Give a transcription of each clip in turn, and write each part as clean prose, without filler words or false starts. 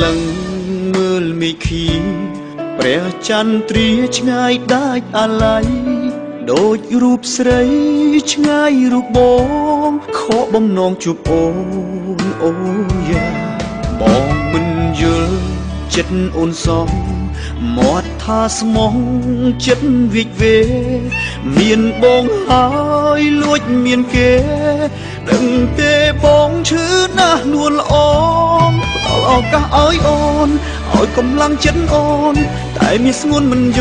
លឹងមើលមេឃីព្រះចន្ទ្រាឆ្ងាយដាច់អាល័យដូចរូបស្រីឆ្ងាយរូបបងខកបំណងជួបអូនអូយ៉ាបងមិនយល់ចិត្តអូនសងមាត់ថាស្មងចិត្តវិចវេមានបងហើយលួចមានគេដឹងទេបងឈឺណាស់នួនល្អផ្ដល់ឱកាសឲ្យអូនឲ្យកម្លាំងចិត្តអូនតែមានស្ងួនមិនយ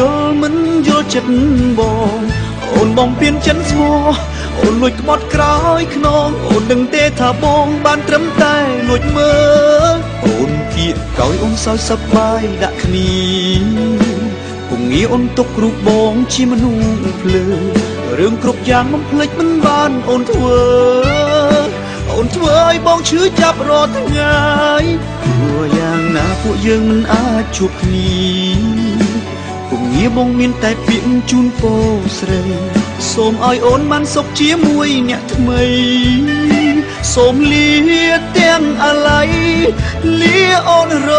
ល់ចិត្តបងអូនបំពេញចិនស្មោះអូនលួចក្បត់ក្រោយខ្នងអូនដឹងទេថាបងបានត្រឹមតែលួចមើលអូនគៀកកោយអូនសើចសប្បាយដាក់គ្នាពុំងារអូនទុករូបបងជាមនុស្សភ្លើរឿងគ្រប់យ៉ាងមិនភ្លេចមិនបានអូនធ្វើឲ្យបងឈឺចាប់រាល់ថ្ងៃព្រោះយ៉ាងណាពួកយើងមិនអាចជួបគ្នាពុំងារបងមានតែពាក្យជូនពរស្រីសូមឲ្យអូនបានសុខជាមួយអ្នកថ្មីសូមលាទាំងអាល័យលាអូនរ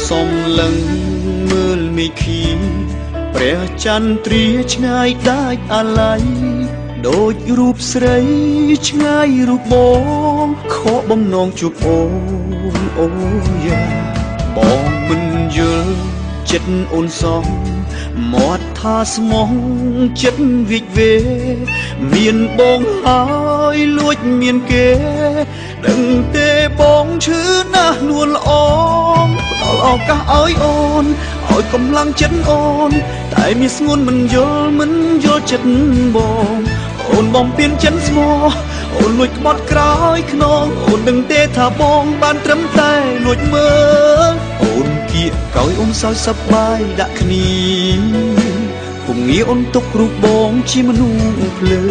សំលឹងមើលមេឃីព្រះចន្ទ្រាឆ្ងាយដាច់អាល័យដូចរូបស្រីឆ្ងាយរូបបងខកបំណងជួបអូនអូយ៉ាបងមិនយល់ចិត្តអូនសងមាត់ថាស្មងចិត្តវិចវេមានបងហើយលួចមានគេដឹងទេបងឈឺណាស់នួនល្អផ្ដល់ឱកាសឲ្យអូនឲ្យកម្លាំងចិត្តអូនតែមានស្ងួនមិនយល់ចិត្តបងអូនបំពេញចិនស្មោះអូនលួចក្បត់ក្រោយខ្នងអូនដឹងទេថាបងបានត្រឹមតែលួចមើលអូនគៀកកោយអូនសើចសប្បាយដាក់គ្នាពុំងារអូនទុករូបបងជាមនុស្សភ្លើ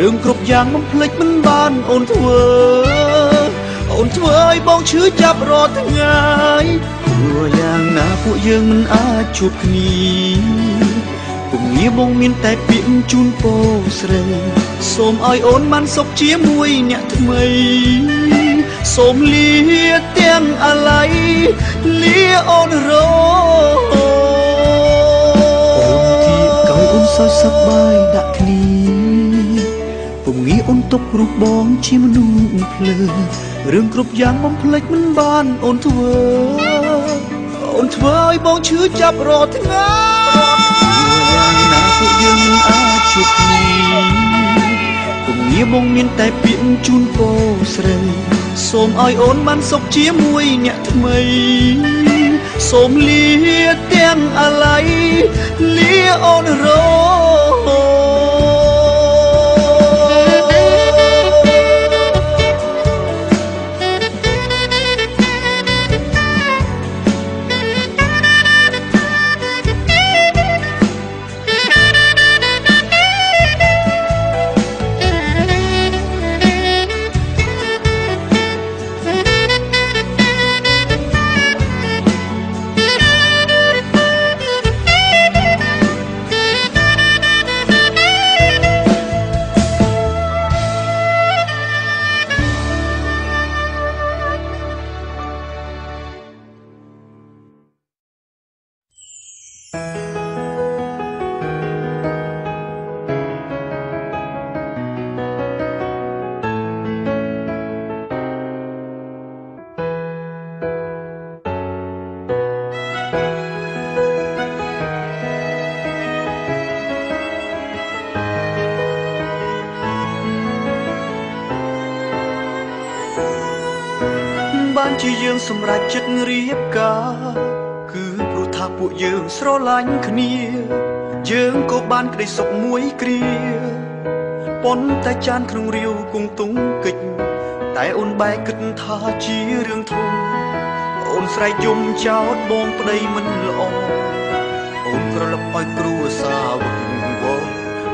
រឿងគ្រប់យ៉ាងមិនភ្លេចមិនបានអូនធ្វើឲ្យបងឈឺចាប់រាល់ថ្ងៃព្រោះយ៉ាងណាពួកយើងមិនអាចជួបគ្នាពុំងារបងមានតែពាក្យជូនពរស្រីសូមឲ្យអូនបានសុខជាមួយអ្នកថ្មីសូមលាទាំងអាល័យលាអូនរអូនគៀកកោយអូនសើចសប្បាយដាក់គ្នាពុំងារអូនទុករូបបងជាមនុស្សភ្លើរឿងគ្រប់យ៉ាងបំភ្លេចមិនបានអូនធ្វើឲ្យបងឈឺចាប់រាល់ថ្ងៃយ៉ាងណាពួកយើងមិនអាចជួបគ្នាពុំងារបងមានតែពាក្យជូនពរស្រីសូមឲ្យអូនបានសុខជាមួយអ្នកថ្មីសូមលាទាំងអាល័យលាអូនរបានជាយើងសម្រេចចិត្តរៀបការគឺព្រោះថាពួកយើងស្រឡាញ់គ្នាយើងក៏បានក្តីសុខមួយគ្រា ប៉ុន្តែចានក្នុងរាវគង់ទុំកិច្ចតែអូនបែកគិតថាជារឿងធំអូនស្រែកយំចោទបងប្តីមិនល្អអូនក្រឡប់ឲ្យគ្រួសារវឹកវរ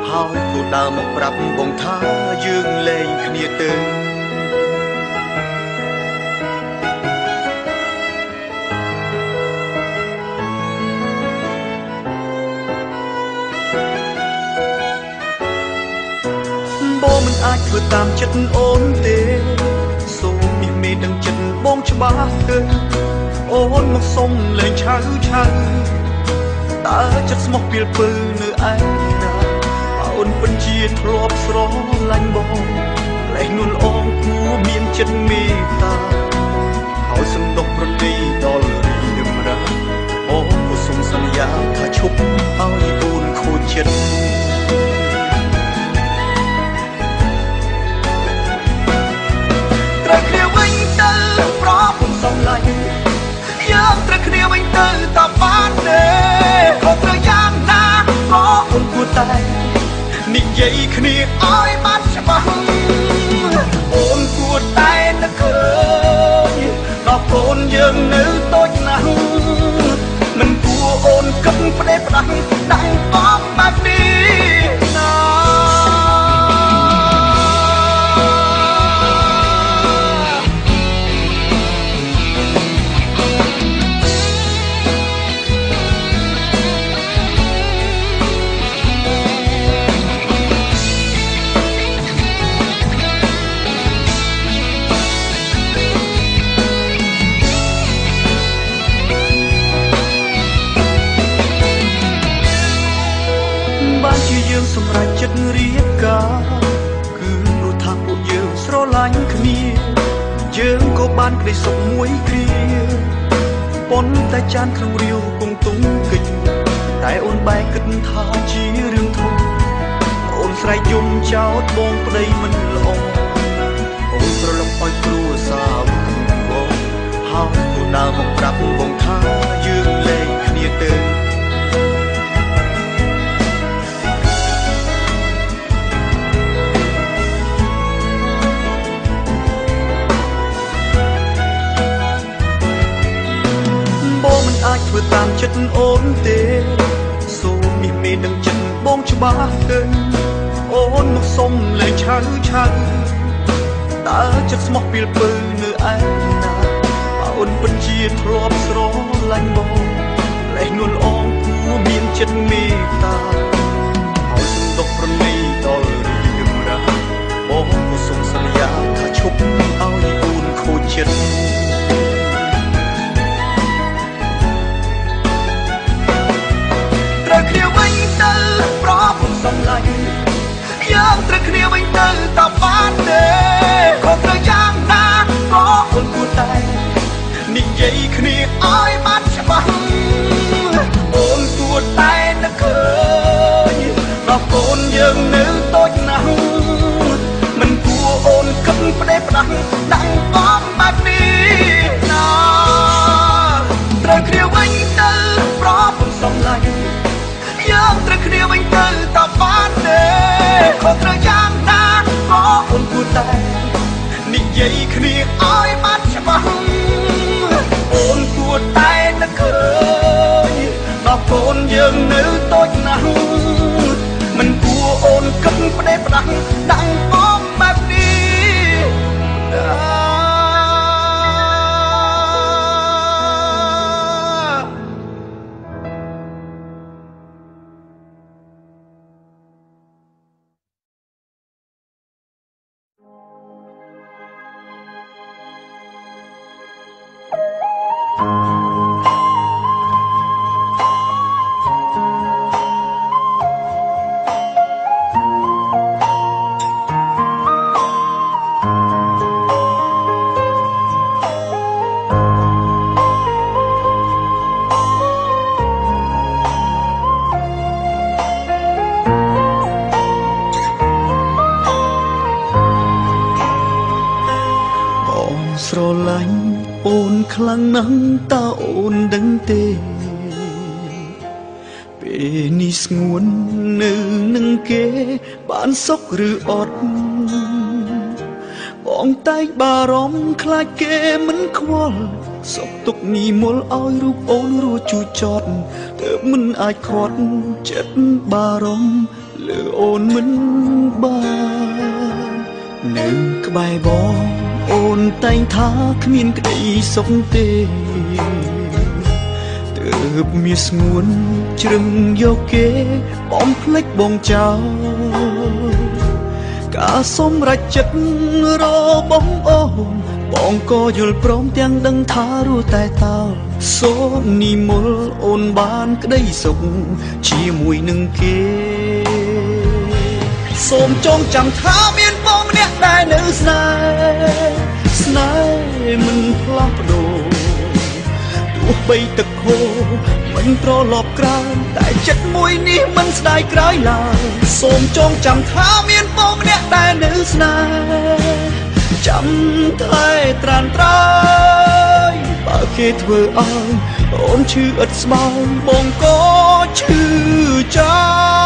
ហើយគូដើមមកប្រាប់បងថាយើងលែងគ្នាទៅបងមិនអាចធ្វើតាមចិត្តអូនទេសូមមានមេដឹងចិត្តបងច្បាស់ទៅអូនមកសុំលែងឆៅតើចិត្តស្មោះពីលពើនៅឯណាអូនពិតជាធ្លាប់ស្រឡាញ់បងលែងនួនអងគួរមានចិត្តមេត្តាហើយសំដុកប្រទីដល់រីមរាអូនក៏សុំសន្យាថាឈប់ឲ្យអូនខូចចិត្តត្រូវគ្នាវិញទៅប្រពន្ធសំឡាញ់យើងត្រូវគ្នាវិញទៅតើបានទេខុសត្រូវយ៉ាងណាប្រពន្ធគួរតែនិយាយគ្នាឲ្យបានច្បាស់អូនគួរតែនឹកឃើញដល់កូនយើងនៅតូចណាស់មិនគួរអូនគិតផ្ដេសផ្ដាស់ដាក់បងបែបនេះណាសម្រាប់ចិត្តរៀបការគឺព្រោះថាពួកយើងស្រឡាញ់គ្នាយើងក៏បានក្តីសុខមួយគ្រាប៉ុន្តែចានក្នុងរាវគង់ទុំកិច្ចតែអូនបែកគិតថាជារឿងធំអូនស្រែកយំចោទបងប្តីមិនល្អអូនប្រឡប់ឲ្យគ្រួសារបងហើយក៏ដើរមកប្រាប់បងថាយើងលែងគ្នាទៅអាចធ្វើតាមចិត្តអូនទេសូមមានមេដឹងចិត្តបងច្បាស់ទៅអូនមកសុំលែងឆៅតើចិត្តស្មោះពីលពើនៅឯណាអូនពិតជាធ្លាប់ស្រឡាញ់បងលែងនួនអងគួរមានចិត្តមេត្តាហើយសំដុកប្រណីដល់រីមរាបងក៏សុំសន្យាថាឈប់ឲ្យអូនខូចចិត្តត្រូវគ្នាវិញទៅប្រពន្ធសំឡាញ់យើងត្រូវគ្នាវិញទៅតើបានទេខុសត្រូវយ៉ាងណាប្រពន្ធគួរតែនិយាយគ្នាឲ្យបានច្បាស់អូនគួរតែនឹកឃើញដល់កូនយើងនៅតូចណាស់មិនគួរអូនគិតផ្ដេសផ្ដាស់ដាក់បងបែបនេះណាត្រូវគ្នាវិញទៅប្រពន្ធសំឡាញ់យើងត្រូវគ្នាវិញទៅតើបានទេខុសត្រូវយ៉ាងណាក៏អូនគួរតែនិយាយគ្នាឲ្យបានច្បាស់អូនគួរតែនឹកឃើញដល់កូនយើងនៅតូចណាស់មិនគួរអូនគិតផ្ដេសផ្ដាស់ដាក់បងបែបនេះស្រឡាញ់អូនខ្លាំងណាស់តើអូនដឹងទេពេល ពេលនេះស្ងួននៅនឹងគេបានសុខឬអត់បងតែងបារម្ភខ្លាចគេមិនខ្វល់សុខទុក្ខនិមលឲ្យរូបអូនរស់ជូរចត់ទើបមិនអាចខាត់ចិត្តបារម្ភលើអូនមិនបាននៅក្បែរបងអូនតែងថាគ្មានក្តីសុខទេទើបមានស្ងួនជ្រឹងយកគេបំភ្លេចបងចោលការសម្រេចចិត្តរបងអូនបងក៏យល់ព្រមទាំងដឹងថារស់តែតើសូមនិមលអូនបានក្តីសុខជាមួយនឹងគេសូមចងចាំថាមានបងម្នាក់ដែលនៅស្នេហ៍មិនផ្លាស់ប្ដូរទោះបីទឹកហូរមិនត្រឡប់ក្រោយតែចិត្តមួយនេះមិនស្ដាយក្រោយឡើយសូមចងចាំថាមានបងម្នាក់ដែលនៅស្នេហ៍ចាំតែត្រានត្រៃបើគេធ្វើឲ្យអូនឈឺឥតស្បើយបងក៏ឈឺចាំ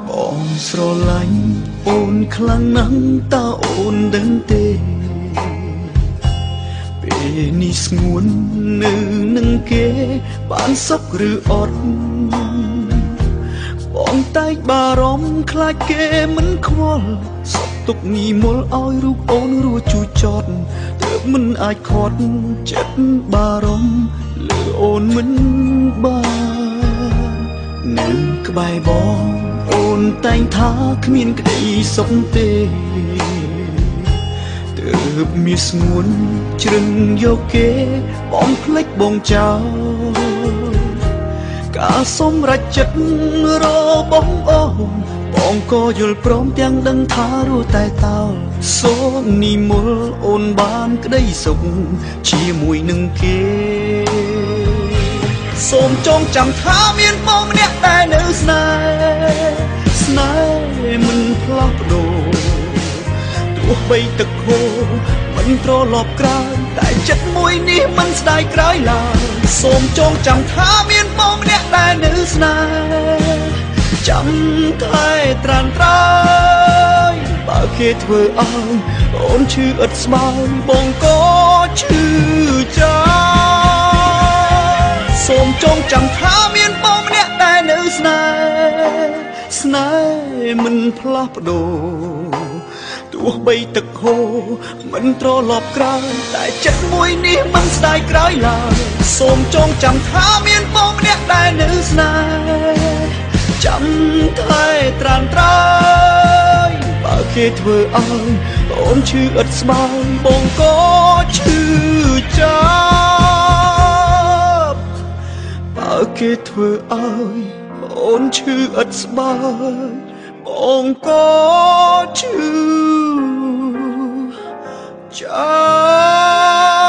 បងស្រឡាញ់អូនខ្លាំងណាស់តើអូនដឹងទេពេលនេះស្ងួននៅនឹងគេបានសុខឬអត់បងតែងបារម្ភខ្លាចគេមិនខ្វល់សុខទុក្ខនិមលឲ្យរូបអូនរស់ជូរចត់ទើបមិនអាចខាត់ចិត្តបារម្ភលើអូនមិនបាននៅក្បែរបងអូនតែងថាគ្មានក្តីសុខទេទើបមានស្ងួនជ្រឹងយកគេបំភ្លេចបងចោលការសម្រេចចិត្តរបងអូនបងក៏យល់ព្រមទាំងដឹងថារស់តែតើសូមនិមលអូនបានក្តីសុខជាមួយនឹងគេសូមចងចាំថាមានបងម្នាក់ដែលនៅស្នេហ៍មិនផ្លាស់ប្ដូរទោះបីទឹកហូរមិនត្រឡប់ក្រោយតែចិត្តមួយនេះមិនស្ដាយក្រោយឡើយសូមចងចាំថាមានបងម្នាក់ដែលនៅស្នេហ៍ចាំតែត្រានត្រៃបើគេធ្វើឲ្យអូនឈឺឥតស្បើយបងក៏ឈឺចាំសូមចងចាំថាមានបងម្នាក់ដែលនៅស្នេហ៍មិនផ្លាស់ប្ដូរទោះបីទឹកហូរមិនត្រឡប់ក្រោយតែចិត្តមួយនេះមិនស្ដាយក្រោយឡើយសូមចងចាំថាមានបងម្នាក់ដែលនៅស្នេហ៍ចាំតែត្រានត្រៃបើគេធ្វើឲ្យអូនឈឺឥតស្បើយបងក៏ឈឺចាប់បើគេធ្វើឲ្យអូនឈឺឥតស្បើយបងក៏ឈឺចាំ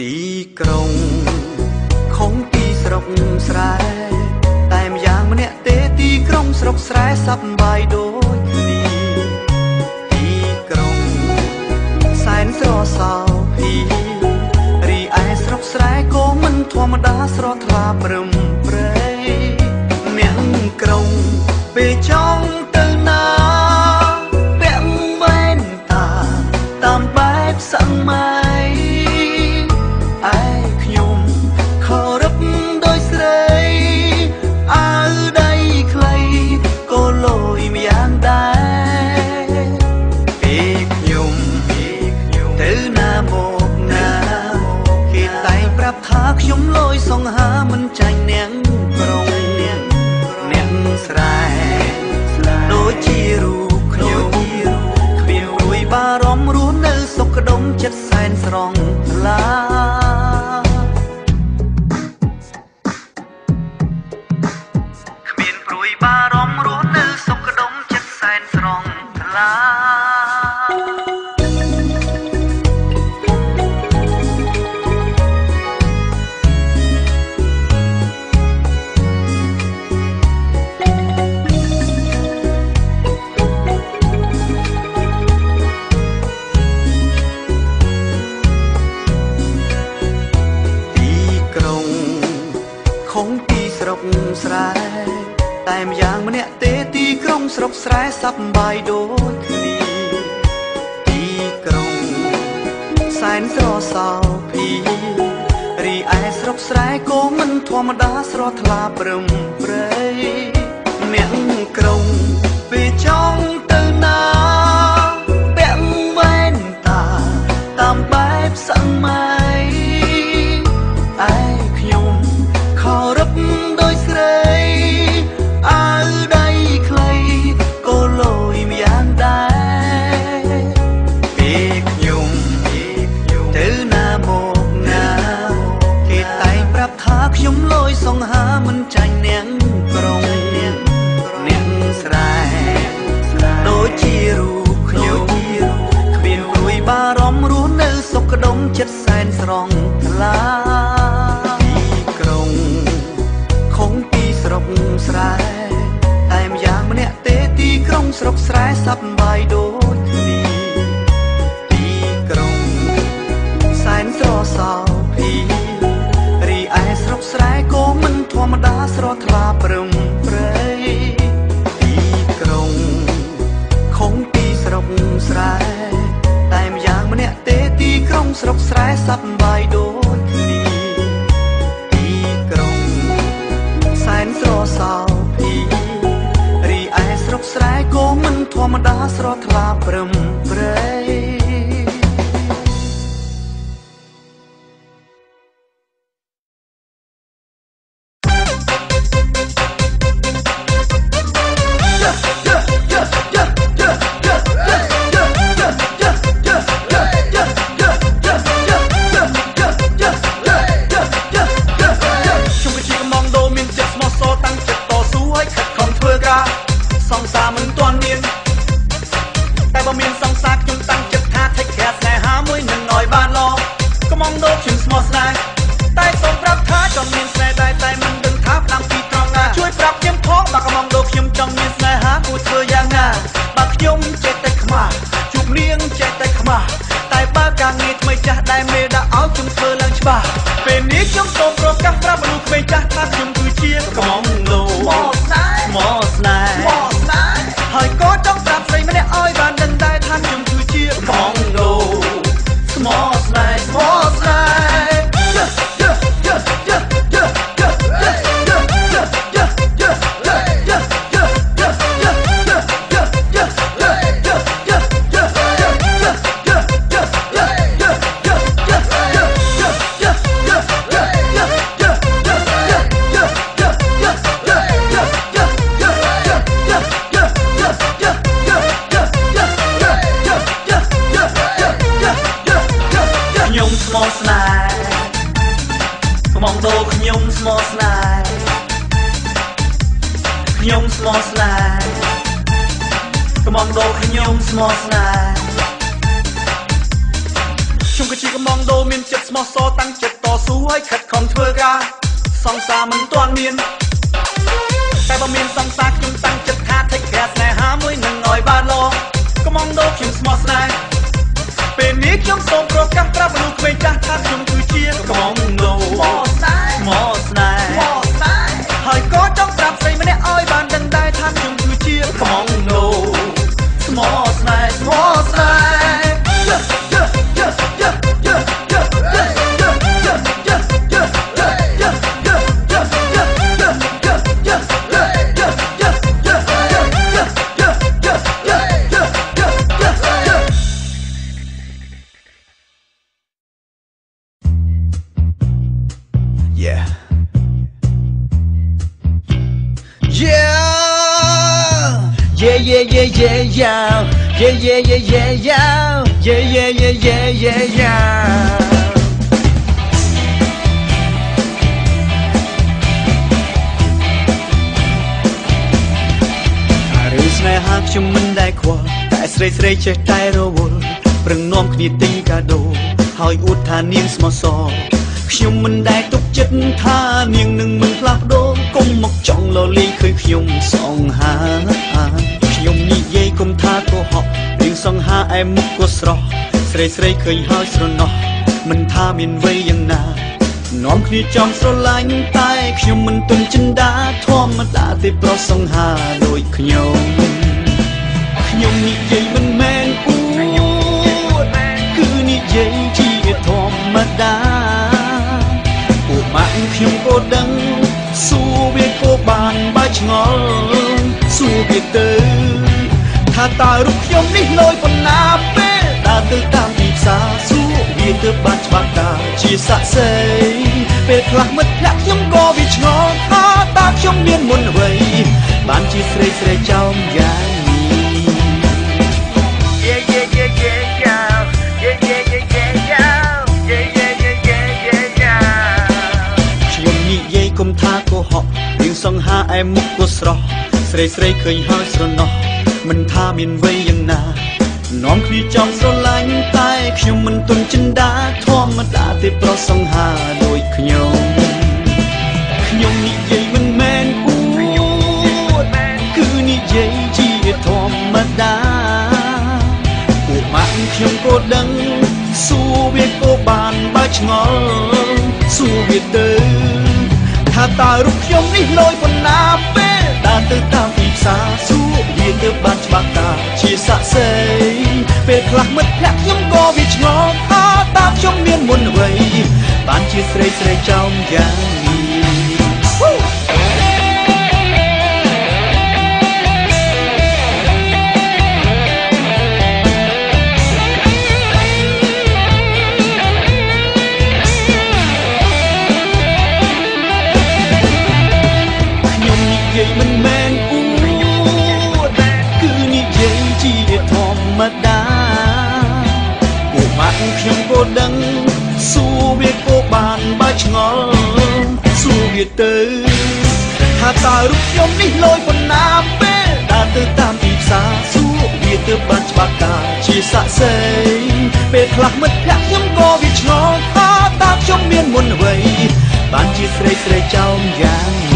ទីក្រុងខំទីស្រុកស្រែតែម្យ៉ាងម្នាក់ទេទីក្រុងស្រុកស្រែសប្បាយដូចគ្នាទីក្រុងសែនស្រសោភីរីឯ ម្មតាស្រស់ថ្លាព្រឹមព្រៃអ្នកក្រុងពេលចង់ទៅណាពាក់វ៉ែនតាតាមបែបសម័យឯខ្ញុំខរឹបដោយស្រីអាវដៃខ្លីក៏លយម្យ៉ាងដែរពេលខ្ញុំទៅណាមកណាគេតែងប្រាប់ថាខ្ញុំលយសង្ហាមិនចាញ់អ្នកក្រុងអ្នកស្រែដូចជារូបខ្ញុំគ្មានព្រួយបារម្ភរស់នៅសុខដុមចិត្តសែនស្រងថ្លាគ្មានព្រួយបារម្ភរស់នៅសុខដុមចិត្តសែនស្រងថ្លាស្រែតែម្យ៉ាងម្នាក់ទេទីក្រុងស្រុកស្រែសប្បាយដូចគ្នាទីក្រុងសែនស្រសោភីរីឯស្រុកស្រែក៏មិនធម្មតាស្រស់ថ្លាព្រឹមព្រៃអ្នកក្រុងពេលចង់ទៅណាពាក់វ៉ែនតាតាមបែបសម័យឯខ្ញុំខរឹបដោយស្រីអាវដៃខ្លីក៏លយម្យ៉ាងដែរពេលខ្ញុំទៅណាមកណាគេតែងប្រាប់ថាខ្ញុំលយសង្ហាមិនចាញ់អ្នកក្រុងអ្នកស្រែដូចជារូបខ្ញុំគ្មានព្រួយបារម្ភរស់នៅសុខដុមចិត្តសែនស្រងថ្លាស្រុកស្រែតែម្យ៉ាងម្នាក់ទេទីក្រុងស្រុកស្រែសប្បាយដូចគ្នាទីក្រុងសែនស្រសោភីរីឯស្រុកស្រែក៏មិនធម្មតាស្រស់ថ្លាព្រឹមព្រៃទីក្រុងខុងពីស្រុកស្រែតែម្យ៉ាងម្នាក់ទេទីក្រុងស្រុកស្រែសប្បាយដូចគ្នាសែនស្រសោភីរីឯស្រុកស្រែក៏មិនធម្មតាស្រស់ថ្លាព្រឹមព្រៃសង្សារមិនទាន់មានតែបើមានសង្សារខ្ញុំតាំងចិត្តថាថេកែស្នេហាមួយនឹងឲ្យបានល្អកំងដោខ្ញុំស្មោះស្នេហ៍តែសូមប្រាប់ថាចង់មានស្នេហ៍ដែរតែមិនដឹងថាផ្ដាំពីត្រង់ណាជួយប្រាប់ខ្ញុំផងបើកំងដោខ្ញុំចង់មានស្នេហាគួរធ្វើយ៉ាងណាបើខ្ញុំចេះតែខ្មាស់ជួបនាងចេះតែខ្មាស់តែបើការងារថ្មីចាស់ដែលមេដាក់ឲ្យខ្ញុំធ្វើឡើងច្បាស់ពេលនេះខ្ញុំសូមប្រកាសប្រាប់មនុស្សក្មេងចាស់ថាខ្ញុំគឺជាកំងដោស្មោះស្នេហ៍ហើយក៏ចង់ប្រាប់ស្រីម្នាក់ឲ្យបានដឹងដែរថាខ្ញុំគឺជាកំងដោស្មោះស្នេហ៍ស្មោះស្នេកំងដោខ្ញុំស្មោះស្នេហ៍ខ្ញុំស្មោះស្នេហ៍កំងដោខ្ញុំស្មោះស្នេហ៍ខ្ញុំក៏ជាកំងដោមានចិត្តស្មោះសរតាំងចិត្តតស៊ូឲ្យខិតខំធ្វើការសង្សារមិនទាន់មានតែបើមានសង្សារខ្ញុំតាំងចិត្តថាថេកែស្នេហាមួយនឹងឲ្យបានល្អកំងដោខ្ញុំស្មោះស្នេហ៍ពេលនេះខ្ញុំសូមប្រកាសប្រាប់មនុស្សក្មេងចាស់ថាខ្ញុំគឺជាកំងដោស្ម yeah yeah yeah yeah yeah yeah yeah yeah yeah yeah yeah ស្នេហាខ្ញុំមិនដែលខ្វល់តែស្រីស្រីចេះតែរវល់ប្រឹងនាំគ្នាទិញកាដូហើយអួតថានាងស្មោះសរខ្ញុំមិនដែលទុកចិត្តថានាងនឹងមិនផ្លាស់ប្ដូរកុំមកចង់លលេងឃើញខ្ញុំសង្ហាខ្ញុំនិយាយកុំថាកុហករឿងសង្ហាឯមុខក៏ស្រស់ស្រីស្រីឃើញហើយស្រណោះមិនថាមានវ័យយ៉ាងណានាំគ្នាចង់ស្រឡាញ់តែខ្ញុំមិនទន់ចិន្តាធម្មតាទេប្រុសសង្ហាដូចខ្ញុំនិយាយមិនមែនអួតគឺនិយាយជាធម្មតាពួកម៉ាក់ខ្ញុំក៏ដឹងសួរវាក៏បានបើឆ្ងល់សួរវាទៅថាតើរូបខ្ញុំនេះលយប៉ុណ្ណាពេលដើរទៅតាមទីផ្សារសួរវាទៅបានច្បាស់តាជាស័ក្តិសិទ្ធិពេលខ្លះមិត្តភក្តិខ្ញុំក៏វាឆ្ងល់ថាតើខ្ញុំមានមុនអ្វីបានជាស្រីស្រីចោមយ៉ាងគុំថាកុហករឿងសង្ហាឯមុខក៏ស្រស់ស្រីស្រីឃើញហើយស្រណោះមិនថាមានវ័យយ៉ាងណានាំគ្នាចង់ស្រឡាញ់តែខ្ញុំមិនទន់ចិន្តាធម្មតាទេប្រុសសង្ហាដូចខ្ញុំនិយាយមិនមែនអួតគឺនិយាយជាធម្មតាពួកម៉ាក់ខ្ញុំក៏ដឹងសួរវាក៏បានបើឆ្ងល់សួរវាទៅថាតើរូបខ្ញុំនេះលយប៉ុណ្ណាពេលដើរទៅតាមទីផ្សារសួរវាទៅបានច្បាស់តាជាស័ក្តិសិទ្ធិពេលខ្លះមិត្តភក្តិខ្ញុំក៏វាឆ្ងល់ថាតើខ្ញុំមានមុនអ្វីបានជាស្រីស្រីចោមយ៉ាងនេះមិនមែនអួតគឺនិយាយជាធម្មតាពួកម៉ាក់ខ្ញុំក៏ដឹងសួរវាក៏បានបើឆ្ងល់សួរវាទៅថាតើរូបខ្ញុំនេះលយប៉ុណ្ណាពេលដើរទៅតាមទីផ្សារសួរវាទៅបានច្បាស់តាជាស័ក្តិសិទ្ធិពេលខ្លះមិត្តភក្តិខ្ញុំក៏វាឆ្ងល់ថាតើខ្ញុំមានមុនអ្វីបានជាស្រីស្រីចោមយ៉ាង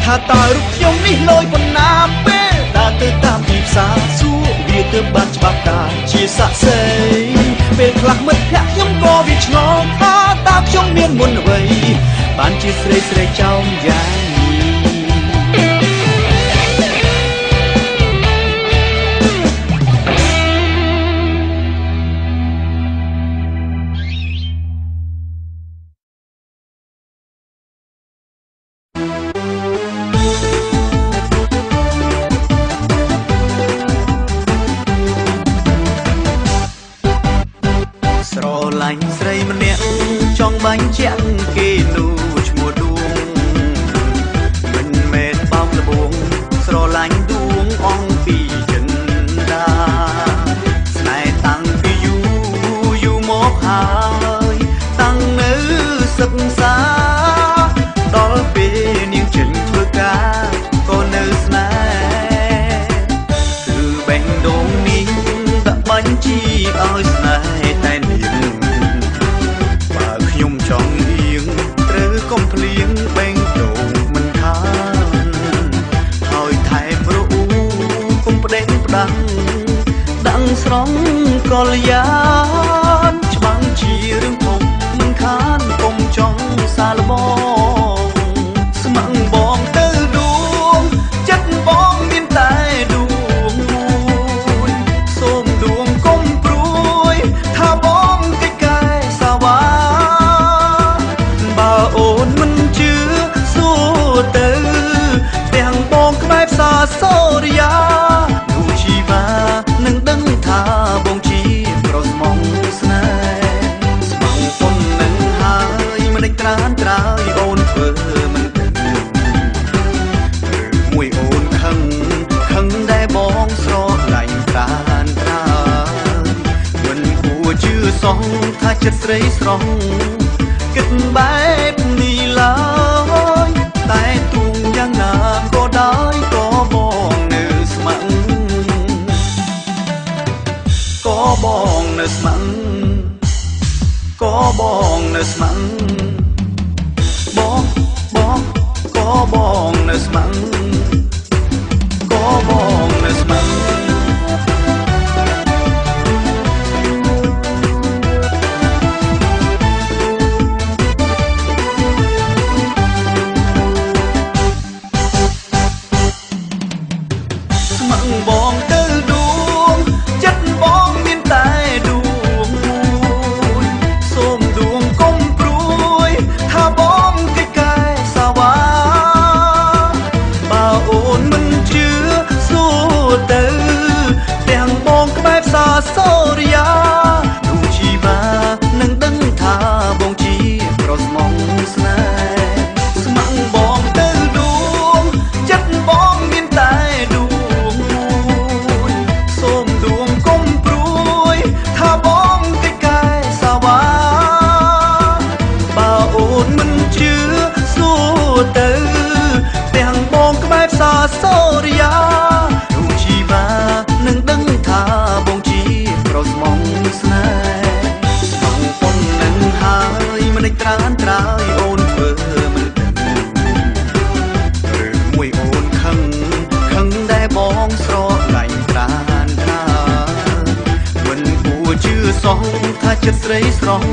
ថាតើរូបខ្ញុំនេះលយប៉ុណ្ណាពេលដើរទៅតាមទីផ្សារសួរវាទៅបានច្បាស់តាជាស័ក្តិសិទ្ធិពេលខ្លះមិត្តភក្តិខ្ញុំក៏វាឆ្ងល់ថាតើខ្ញុំមានមុនអ្វីបានជាស្រីស្រីចោមយ៉ាងស្រីម្នាក់ចង់បាញ់ជាក់គេនោះឈ្មោះដួងមិនមែនបោកលបងស្រឡាញ់ដួងអង្គពីចិនដាស្នេហ៍តាំងពីយូរមកហើយតាំងនៅសិក្សាដល់ពេលនាងចេញធ្វើការក៏នៅស្នេហ៍គឺបេះដូងនេះដាក់បាញ់ជីឲ្យស្នេហ៍តែនាងចង់លៀងត្រូវកុំភ្លៀងបេងដូងមិនខានហើយថែមរអ៊ូកុំផ្ដេញផ្ដាំងដាំងស្រង់កលយានច្បាំងជារឿងធំមិនខានកុំចង់សាឡបងស្ម័គ្របងទៅដួងចិត្តបងមានតែដួងមួយសូមដួងកុំព្រួយថាបងកិច្ចកាយសាវ៉ាអូនមិនជឿសួរទៅទាំងបងក្បែរផ្សារសូរិយានោះជីវ៉ានឹងដឹងថាបងជាប្រុសស្មងស្នេហ៍ស្មងប៉ុននឹងហើយមិនដេញត្រានត្រើយ សោះថាចិត្តស្រីស្រស់គិតបែបនេះឡើយតែទូងយ៉ាងណាក៏ដោយក៏បងនៅស្ម័គ្រក៏បងនៅស្ម័គ្រក៏បងនៅស្ម័គ្របងក៏បងនៅស្ម័គ្រក៏បងនៅស្ម័គ្របងទៅដួងចិត្តបងមានតែដួងមួយសូមដួងកុំព្រួយថាបងកិច្ចកាយសាវ៉ាបើអូនមិនជឿសួរទៅទាំងបងក្បែរផ្សារសូរិយារូបជីវ៉ានឹងដឹងថាបងជាប្រុសស្មងស្នេហ៍ស្ម័គ្របងទៅដួងចិត្តបងមានតែដួងទៅទាំងបងក្បែរផ្សារសូរិយារូបជីវ៉ានឹងដឹងថាបងជាប្រុសស្មងស្នេហ៍ស្មងប៉ុននឹងហើយមិនដេចត្រានត្រើយអូនធ្វើមិនទៅឬមួយអូនខឹងដែលបងស្រឡាញ់ត្រានត្រើយមិនគួរជឿសោះថាចិត្តស្រីស្រស់